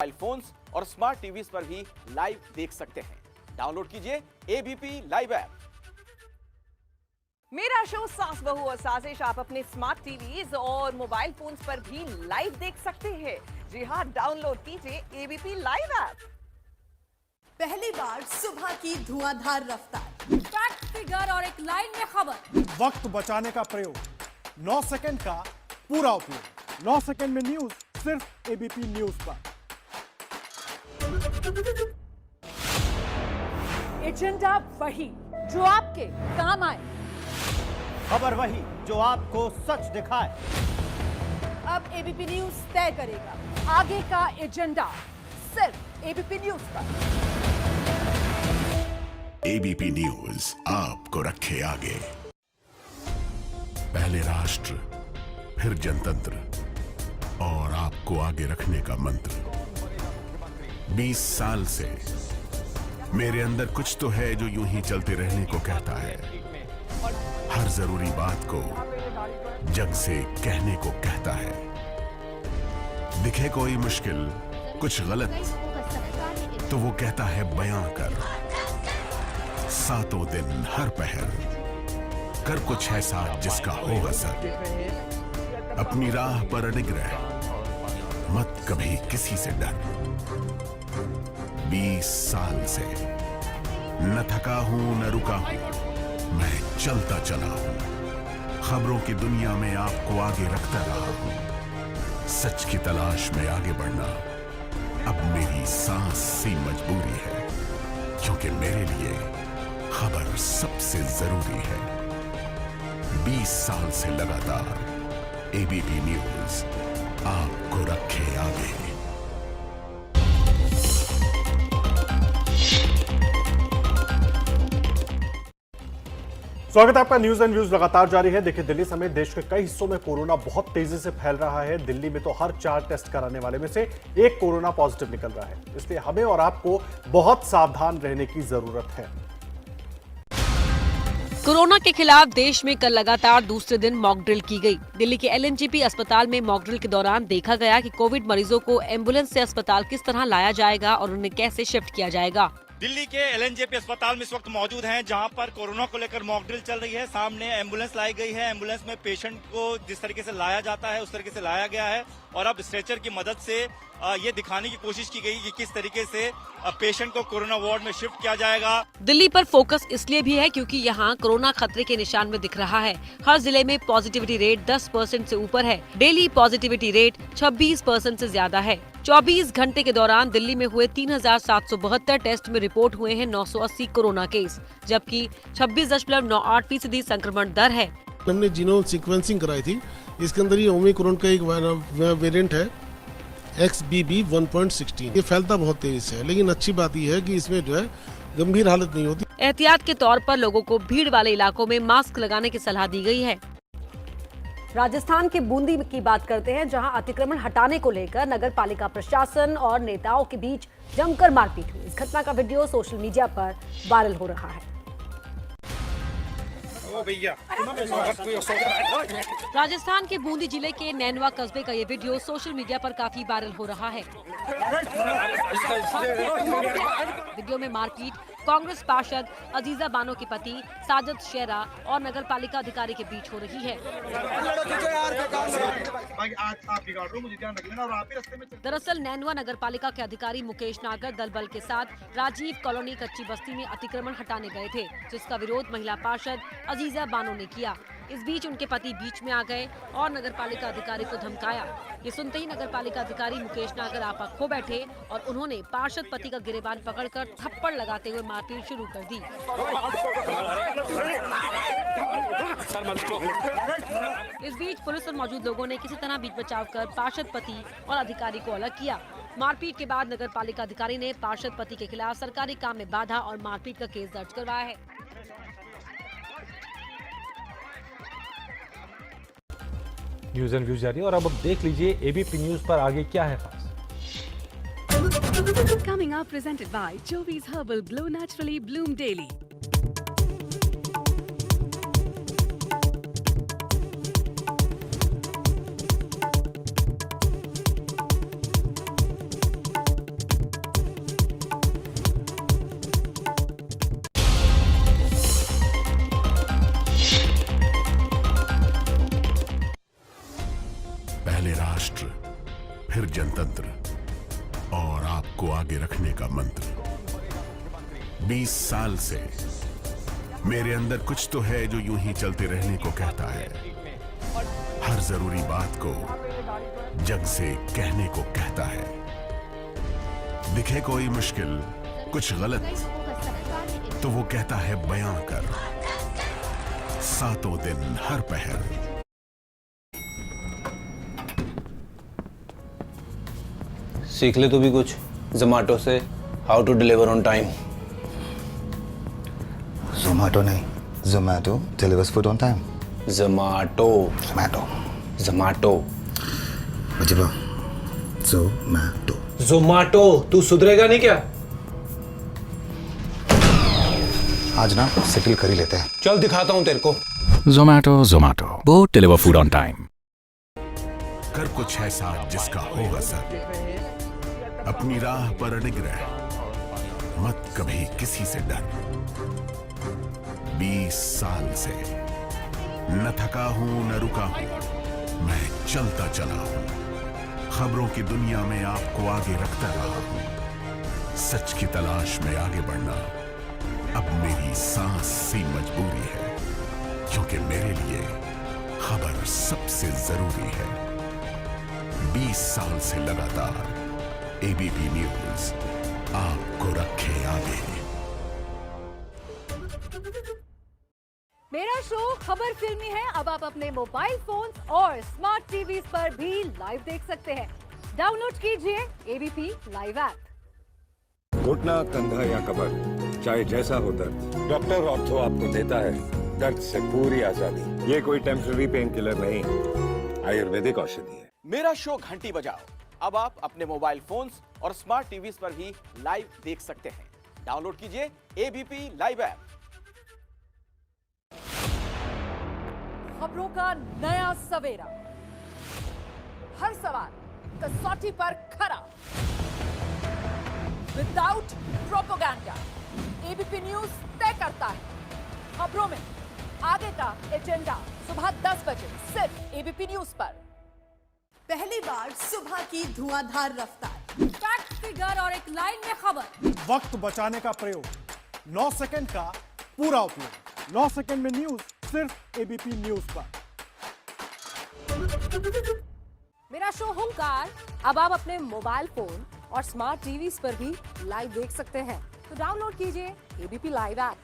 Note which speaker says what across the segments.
Speaker 1: Mobile phones और smart TV पर भी लाइव देख सकते हैं। डाउनलोड कीजिए एबीपी लाइव ऐप।
Speaker 2: मेरा शो सास बहू और साजिश आप अपने स्मार्ट टीवीज और मोबाइल फोन्स पर भी लाइव देख सकते हैं। जी हाँ, डाउनलोड कीजिए एबीपी लाइव ऐप।
Speaker 3: पहली बार सुबह की धुआंधार रफ्तार,
Speaker 4: फैक्ट, फिगर और एक लाइन में खबर।
Speaker 5: वक्त बचाने का प्रयोग, 9 सेकंड का पूरा उपयोग। 9 सेकंड में न्यूज सिर्फ एबीपी न्यूज पर।
Speaker 4: एजेंडा वही जो आपके काम आए,
Speaker 6: खबर वही जो आपको सच दिखाए।
Speaker 4: अब एबीपी न्यूज तय करेगा आगे का एजेंडा, सिर्फ एबीपी न्यूज पर।
Speaker 7: एबीपी न्यूज आपको रखे आगे। पहले राष्ट्र, फिर जनतंत्र और आपको आगे रखने का मंत्र। 20 साल से मेरे अंदर कुछ तो है जो यूं ही चलते रहने को कहता है। हर जरूरी बात को जग से कहने को कहता है। दिखे कोई मुश्किल, कुछ गलत, तो वो कहता है बयां कर। सातों दिन हर पहर कर कुछ ऐसा जिसका हो असर। अपनी राह पर अडिग रह, मत कभी किसी से डर। 20 साल से न थका हूं न रुका हूं, मैं चलता चला हूं। खबरों की दुनिया में आपको आगे रखता रहा हूं। सच की तलाश में आगे बढ़ना अब मेरी सांस सी मजबूरी है, क्योंकि मेरे लिए खबर सबसे जरूरी है। 20 साल से लगातार एबीपी न्यूज आपको रखे आगे।
Speaker 5: स्वागत है आपका। न्यूज एंड व्यूज लगातार जारी है। देखिए, दिल्ली समेत देश के कई हिस्सों में कोरोना बहुत तेजी से फैल रहा है। दिल्ली में तो हर 4 टेस्ट कराने वाले में से एक कोरोना पॉजिटिव निकल रहा है। इसलिए हमें और आपको बहुत सावधान रहने की जरूरत है।
Speaker 8: कोरोना के खिलाफ देश में कल लगातार दूसरे दिन मॉक ड्रिल की गई। दिल्ली के एलएनजेपी अस्पताल में मॉक ड्रिल के दौरान देखा गया कि कोविड मरीजों को एम्बुलेंस से अस्पताल किस तरह लाया जाएगा और उन्हें कैसे शिफ्ट किया जाएगा।
Speaker 9: दिल्ली के एलएनजेपी अस्पताल में इस वक्त मौजूद हैं, जहां पर कोरोना को लेकर मॉक ड्रिल चल रही है। सामने एम्बुलेंस लाई गई है। एम्बुलेंस में पेशेंट को जिस तरीके से लाया जाता है उस तरीके से लाया गया है और अब स्ट्रेचर की मदद से ये दिखाने की कोशिश की गई कि किस तरीके से पेशेंट को कोरोना वार्ड में शिफ्ट किया जाएगा।
Speaker 8: दिल्ली पर फोकस इसलिए भी है क्योंकि यहाँ कोरोना खतरे के निशान में दिख रहा है। हर जिले में पॉजिटिविटी रेट 10% से ऊपर है। डेली पॉजिटिविटी रेट 26% से ज्यादा है। 24 घंटे के दौरान दिल्ली में हुए 3772 टेस्ट में रिपोर्ट हुए हैं 980 कोरोना केस, जबकि 26.98% संक्रमण दर है।
Speaker 10: हमने जीनोम सीक्वेंसिंग कराई थी। इसके अंदर ये ओमिक्रॉन का एक वेरिएंट है XBB 1.16। ये फैलता बहुत तेजी से है, लेकिन अच्छी बात यह है कि इसमें जो है गंभीर हालत नहीं होती।
Speaker 8: एहतियात के तौर पर लोगों को भीड़ वाले इलाकों में मास्क लगाने की सलाह दी गई है।
Speaker 4: राजस्थान के बूंदी की बात करते हैं, जहां अतिक्रमण हटाने को लेकर नगर पालिका प्रशासन और नेताओं के बीच जमकर मारपीट हुई। इस घटना का वीडियो सोशल मीडिया पर वायरल हो रहा है।
Speaker 8: राजस्थान के बूंदी जिले के नैनवा कस्बे का ये वीडियो सोशल मीडिया पर काफी वायरल हो रहा है। वीडियो में मारपीट कांग्रेस पार्षद अजीजा बानो के पति साजिद शेरा और नगर पालिका अधिकारी के बीच हो रही है। दरअसल नैनवा नगर पालिका के अधिकारी मुकेश नागर दल बल के साथ राजीव कॉलोनी कच्ची बस्ती में अतिक्रमण हटाने गए थे, जिसका विरोध महिला पार्षद अजीजा बानो ने किया। इस बीच उनके पति बीच में आ गए और नगर पालिका अधिकारी को धमकाया। ये सुनते ही नगर पालिका अधिकारी मुकेश नागर आपा खो बैठे और उन्होंने पार्षद पति का गिरेबान पकड़कर थप्पड़ लगाते हुए मारपीट शुरू कर दी। इस बीच पुलिस और मौजूद लोगों ने किसी तरह बीच बचाव कर पार्षद पति और अधिकारी को अलग किया। मारपीट के बाद नगर पालिका अधिकारी ने पार्षद पति के खिलाफ सरकारी काम में बाधा और मारपीट का केस दर्ज करवाया है।
Speaker 11: न्यूज एंड व्यूज जारी और अब देख लीजिए एबीपी न्यूज पर आगे क्या है खास।
Speaker 12: Coming up, presented by Jovi's Herbal Glow Naturally Bloom Daily.
Speaker 7: आपको आगे रखने का मंत्र। 20 साल से मेरे अंदर कुछ तो है जो यूं ही चलते रहने को कहता है। हर जरूरी बात को जग से कहने को कहता है। दिखे कोई मुश्किल, कुछ गलत, तो वो कहता है बयां कर। सातों दिन हर पहर।
Speaker 13: सीख ले तू भी कुछ जोमेटो से, how to deliver on time.
Speaker 14: Zomato नहीं, Zomato delivers food on time.
Speaker 13: Zomato
Speaker 14: Zomato
Speaker 13: Zomato
Speaker 14: अजीबा जोमेटो
Speaker 13: जोमेटो। तू सुधरेगा नहीं क्या?
Speaker 14: आज ना सेटल कर ही लेते हैं।
Speaker 13: चल दिखाता हूं तेरे को।
Speaker 15: Zomato both deliver food on time.
Speaker 7: कर कुछ ऐसा जिसका हो असर। अपनी राह पर अडिग रह, मत कभी किसी से डर। 20 साल से न थका हूं न रुका हूं, मैं चलता चला हूं। खबरों की दुनिया में आपको आगे रखता रहा हूं। सच की तलाश में आगे बढ़ना अब मेरी सांस सी मजबूरी है, क्योंकि मेरे लिए खबर सबसे जरूरी है। 20 साल से लगातार एबीपी न्यूज आपको रखे आगे।
Speaker 4: मेरा शो खबर फिल्मी है अब आप अपने मोबाइल फोन और स्मार्ट टीवी पर भी लाइव देख सकते हैं। डाउनलोड कीजिए एबीपी लाइव ऐप।
Speaker 16: घुटना, कंधा या कमर, चाहे जैसा हो दर्द, डॉक्टर ऑर्थो आपको देता है दर्द से पूरी आजादी। ये कोई टेम्पररी पेन किलर नहीं, आयुर्वेदिक औषधि है।
Speaker 1: मेरा शो घंटी बजाओ अब आप अपने मोबाइल फोन्स और स्मार्ट टीवीज पर भी लाइव देख सकते हैं। डाउनलोड कीजिए एबीपी लाइव ऐप।
Speaker 2: खबरों का नया सवेरा, हर सवाल कसौटी पर खरा, विदाउट प्रोपेगेंडा। एबीपी न्यूज तय करता है खबरों में आगे का एजेंडा। सुबह 10 बजे सिर्फ एबीपी न्यूज पर।
Speaker 3: पहली बार सुबह की धुआंधार रफ्तार,
Speaker 4: फैक्ट, फिगर और एक लाइन में खबर।
Speaker 5: वक्त बचाने का प्रयोग, 9 सेकंड का पूरा उपयोग। 9 सेकंड में न्यूज सिर्फ एबीपी न्यूज पर।
Speaker 4: मेरा शो हुंकार अब आप अपने मोबाइल फोन और स्मार्ट टीवीज पर भी लाइव देख सकते हैं। तो डाउनलोड कीजिए एबीपी लाइव ऐप।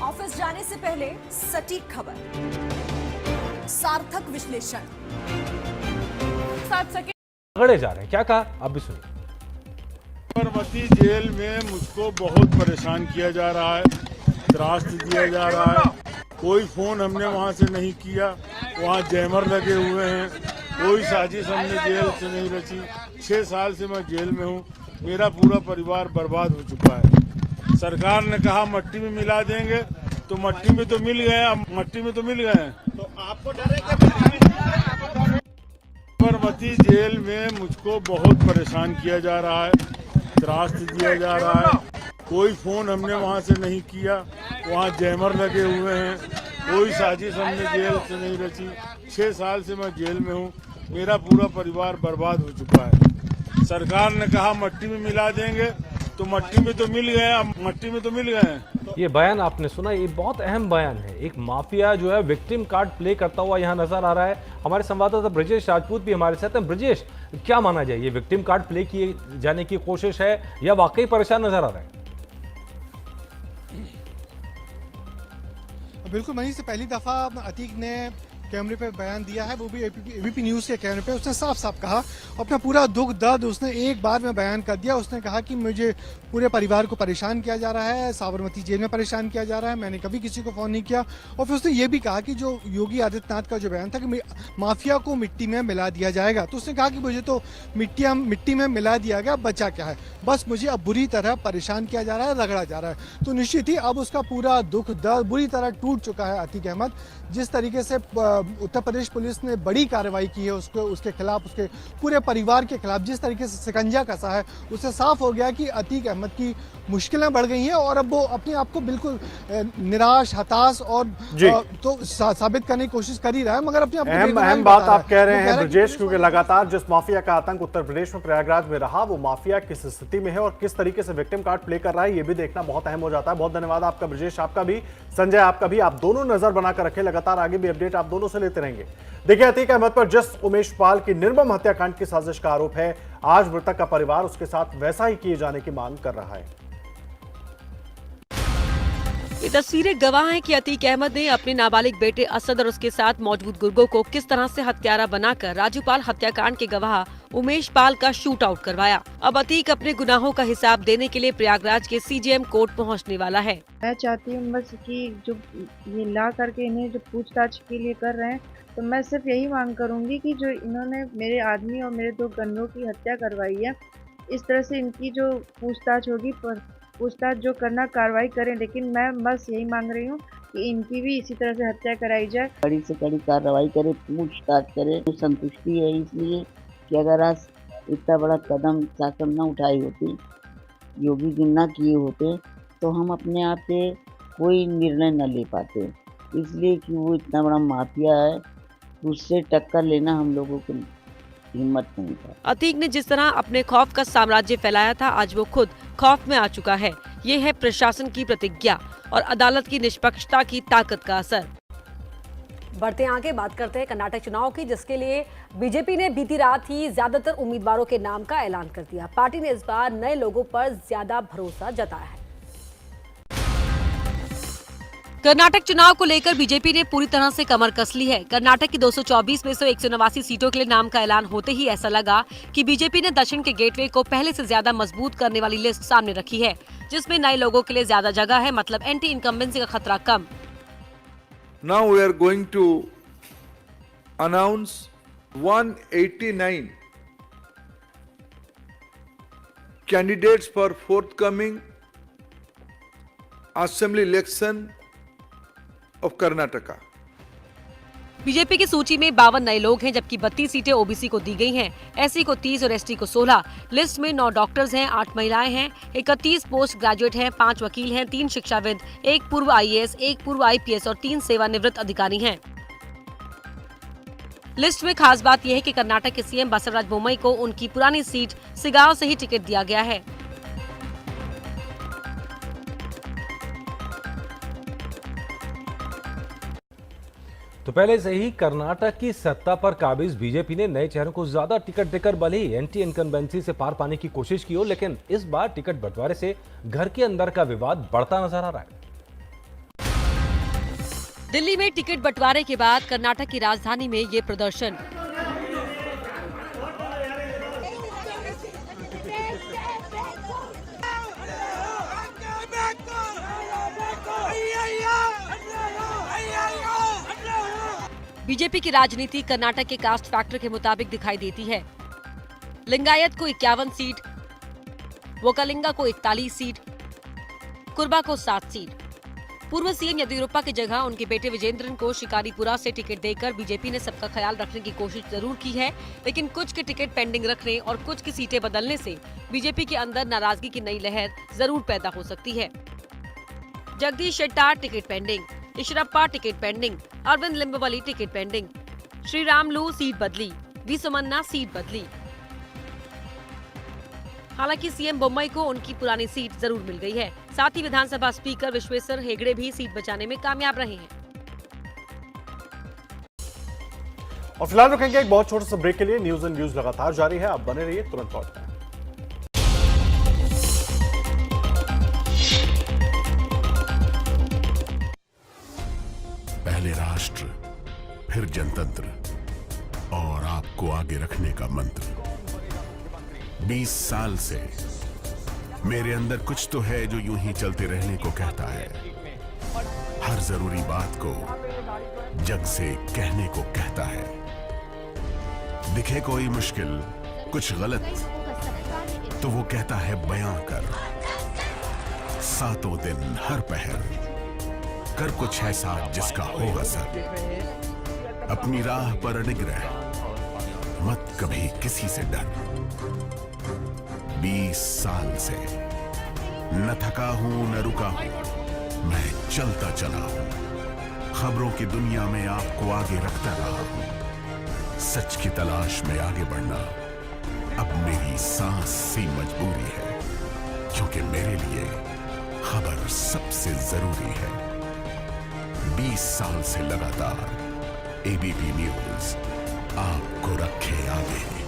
Speaker 3: ऑफिस जाने से पहले सटीक खबर, सार्थक विश्लेषण।
Speaker 2: 7 सेकंड
Speaker 11: पकड़े जा रहे हैं, क्या कहा आप भी सुनिए।
Speaker 10: साबरमती जेल में मुझको बहुत परेशान किया जा रहा है, त्रास दिया जा रहा है। कोई फोन हमने वहां से नहीं किया, वहां जैमर लगे हुए हैं। कोई साजिश हमने जेल से नहीं रची। 6 साल से मैं जेल में हूं, मेरा पूरा परिवार बर्बाद हो चुका है। सरकार ने कहा मट्टी में मिला देंगे, तो मट्टी में तो मिल गए, अब मट्टी में तो मिल गए हैं। तो आपको डर है क्या? साबरमती जेल में मुझको बहुत परेशान किया जा रहा है, त्रास दिया जा रहा है। कोई फोन हमने वहां से नहीं किया, वहां जैमर लगे हुए हैं। कोई साजिश हमने जेल से नहीं रची। 6 साल से मैं जेल में हूं, मेरा पूरा परिवार बर्बाद हो चुका है। सरकार ने कहा मट्टी में मिला देंगे, तो मट्टी में तो मिल गए, अब मट्टी में तो मिल गए हैं।
Speaker 11: ये बयान आपने सुना, ये बहुत अहम बयान है। एक माफिया जो है विक्टिम कार्ड प्ले करता हुआ यहाँ नजर आ रहा है। हमारे संवाददाता ब्रजेश राजपूत भी हमारे साथ हैं। ब्रजेश, क्या माना जाए, ये विक्टिम कार्ड प्ले किए जाने की कोशिश है या वाकई परेशान नजर आ रहा है?
Speaker 17: बिल्कुल मनीष, से पहली दफा अतीक ने कैमरे पे बयान दिया है, वो भी एबीपी न्यूज के कैमरे पे। उसने साफ साफ कहा, अपना पूरा दुख दर्द उसने एक बार में बयान कर दिया। उसने कहा कि मुझे पूरे परिवार को परेशान किया जा रहा है, साबरमती जेल में परेशान किया जा रहा है, मैंने कभी किसी को फ़ोन नहीं किया। और फिर उसने ये भी कहा कि जो योगी आदित्यनाथ का जो बयान था कि माफिया को मिट्टी में मिला दिया जाएगा, तो उसने कहा कि मुझे तो मिट्टी में मिला दिया गया, बचा क्या है, बस मुझे अब बुरी तरह परेशान किया जा रहा है, रगड़ा जा रहा है। तो निश्चित ही अब उसका पूरा दुख दर्द बुरी तरह टूट चुका है अतीक अहमद। जिस तरीके से उत्तर प्रदेश पुलिस ने बड़ी कार्रवाई की है उसके खिलाफ, उसके पूरे परिवार के खिलाफ जिस तरीके से शिकंजा कसा है, उससे साफ हो गया कि अतीक अहमद की मुश्किलें बढ़ गई हैं और अब वो अपने आप को बिल्कुल निराश, हताश और तो साबित करने की कोशिश कर ही रहा है, मगर अपने आप को
Speaker 5: अहम बात आप कह रहे हैं ब्रजेश, क्योंकि लगातार जिस माफिया का आतंक उत्तर प्रदेश में प्रयागराज में रहा, वो माफिया किस स्थिति में है और किस तरीके से विक्टिम कार्ड प्ले कर रहा है, ये भी देखना बहुत अहम हो जाता है। बहुत धन्यवाद आपका ब्रजेश, आपका भी, संजय आपका भी। आप दोनों नजर बनाकर रखें, लगातार आगे भी अपडेट आप दोनों से लेते रहेंगे। देखिए, अतीक अहमद पर जिस उमेश पाल की निर्मम हत्याकांड की साजिश का आरोप है, आज मृतक का परिवार उसके साथ वैसा ही किए जाने की मांग कर रहा है।
Speaker 8: ये तस्वीरें गवाह हैं कि अतीक अहमद ने अपने नाबालिग बेटे असद और उसके साथ मौजूद गुर्गों को किस तरह से हत्यारा बनाकर राजूपाल हत्याकांड के गवाह उमेश पाल का शूट आउट करवाया। अब अतीक अपने गुनाहों का हिसाब देने के लिए प्रयागराज के सीजेएम कोर्ट पहुंचने वाला है।
Speaker 18: मैं चाहती हूँ बस कि जो ये ला करके इन्हें जो पूछताछ के लिए कर रहे हैं, तो मैं सिर्फ यही मांग करूंगी कि जो इन्होंने मेरे आदमी और मेरे 2 गन्नों की हत्या करवाई है, इस तरह से इनकी जो पूछताछ होगी, पूछताछ जो करना कार्रवाई करें, लेकिन मैं बस यही मांग रही हूँ कि इनकी भी इसी तरह से हत्या कराई जाए।
Speaker 19: कड़ी से कड़ी कार्रवाई करे, पूछताछ करे। तो संतुष्टि है इसलिए कि अगर आज इतना बड़ा कदम शासन न उठाई होती, योगी जी न किए होते, तो हम अपने आप से कोई निर्णय न ले पाते। इसलिए कि वो इतना बड़ा माफिया है, उससे टक्कर लेना हम लोगों को हिम्मत नहीं था।
Speaker 8: अतीक ने जिस तरह अपने खौफ का साम्राज्य फैलाया था, आज वो खुद खौफ में आ चुका है। ये है प्रशासन की प्रतिज्ञा और अदालत की निष्पक्षता की ताकत का असर।
Speaker 4: बढ़ते आगे बात करते हैं कर्नाटक चुनाव की, जिसके लिए बीजेपी ने बीती रात ही ज्यादातर उम्मीदवारों के नाम का ऐलान कर दिया। पार्टी ने इस बार नए लोगों पर ज्यादा भरोसा जताया है।
Speaker 8: कर्नाटक चुनाव को लेकर बीजेपी ने पूरी तरह से कमर कस ली है। कर्नाटक की 224 में से 189 सीटों के लिए नाम का ऐलान होते ही ऐसा लगा कि बीजेपी ने दक्षिण के गेटवे को पहले से ज्यादा मजबूत करने वाली लिस्ट सामने रखी है, जिसमें नए लोगों के लिए ज्यादा जगह है, मतलब एंटी इनकम्बेंसी का खतरा कम।
Speaker 20: Now we are going to announce 189 candidates for forthcoming assembly election of Karnataka.
Speaker 8: BJP की सूची में 52 नए लोग हैं, जबकि 32 सीटें ओबीसी को दी गई हैं। एससी को 30 और एसटी को 16। लिस्ट में 9 डॉक्टर्स हैं, 8 महिलाएं हैं, 31 पोस्ट ग्रेजुएट हैं, 5 वकील हैं, 3 शिक्षाविद, 1 पूर्व आईएएस, 1 पूर्व आईपीएस और 3 सेवानिवृत्त अधिकारी हैं। लिस्ट में खास बात यह है कि कर्नाटक के सीएम बसवराज बोम्मई को उनकी पुरानी सीट सिगांव से ही टिकट दिया गया है।
Speaker 11: तो पहले से ही कर्नाटक की सत्ता पर काबिज बीजेपी ने नए चेहरों को ज्यादा टिकट देकर भले ही एंटी इनकम्बेंसी से पार पाने की कोशिश की हो, लेकिन इस बार टिकट बंटवारे से घर के अंदर का विवाद बढ़ता नजर आ रहा है।
Speaker 8: दिल्ली में टिकट बंटवारे के बाद कर्नाटक की राजधानी में ये प्रदर्शन। बीजेपी की राजनीति कर्नाटक के कास्ट फैक्टर के मुताबिक दिखाई देती है। लिंगायत को 51 सीट, वोकालिंगा को 41 सीट, कुर्बा को 7 सीट। पूर्व सीएम येदियुरप्पा की जगह उनके बेटे विजेंद्रन को शिकारीपुरा से टिकट देकर बीजेपी ने सबका ख्याल रखने की कोशिश जरूर की है, लेकिन कुछ के टिकट पेंडिंग रखने और कुछ की सीटें बदलने से बीजेपी के अंदर नाराजगी की नई लहर जरूर पैदा हो सकती है। Jagdish Shettar ticket pending, Eshwarappa ticket pending, Arvind Limbavali ticket pending, Sriramulu seat बदली, वी सोमन्ना सीट बदली। हालांकि सीएम बोम्मई को उनकी पुरानी सीट जरूर मिल गई है। साथ ही विधानसभा स्पीकर विश्वेश्वर हेगड़े भी सीट बचाने में कामयाब रहे हैं।
Speaker 5: और फिलहाल रुकेंगे एक बहुत छोटे से ब्रेक के लिए। न्यूज एंड व्यूज लगातार जारी है, आप बने रहिए, तुरंत लौटते हैं।
Speaker 7: पहले राष्ट्र, फिर जनतंत्र और आपको आगे रखने का मंत्र। 20 साल से मेरे अंदर कुछ तो है जो यूं ही चलते रहने को कहता है। हर जरूरी बात को जग से कहने को कहता है। दिखे कोई मुश्किल, कुछ गलत, तो वो कहता है बयां कर। सातों दिन हर पहर कर कुछ ऐसा जिसका हो असर। अपनी राह पर अडिग रह, मत कभी किसी से डर। 20 साल से न थका हूं न रुका हूं, मैं चलता चला हूं। खबरों की दुनिया में आपको आगे रखता रहा हूं। सच की तलाश में आगे बढ़ना अब मेरी सांस सी मजबूरी है, क्योंकि मेरे लिए खबर सबसे जरूरी है। 20 साल से लगातार एबीपी न्यूज आपको रखे आगे।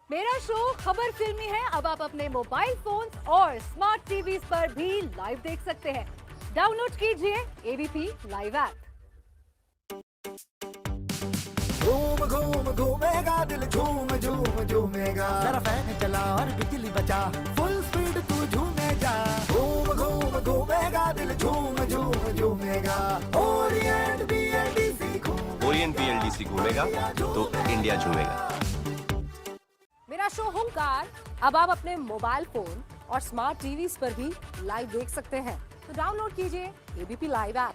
Speaker 4: मेरा शो खबर फिल्मी है अब आप अपने मोबाइल फोन और स्मार्ट टीवी पर भी लाइव देख सकते हैं। डाउनलोड कीजिए एबीपी लाइव ऐप।
Speaker 6: घूम घूम घूमेगा दिल, झूम झूम झूमेगा। जरा फैन चला और बिजली बचा, फुल स्पीड तू झूमे जा। घूम घूम घूमेगा दिल, झूम झूम झूमेगा। ओरिएंट बीएलडीसी घूमेगा तो इंडिया झूमेगा।
Speaker 2: मेरा शो हुंकार अब आप अपने मोबाइल फोन और स्मार्ट टीवी पर भी लाइव देख सकते हैं। तो डाउनलोड कीजिए एबीपी लाइव ऐप।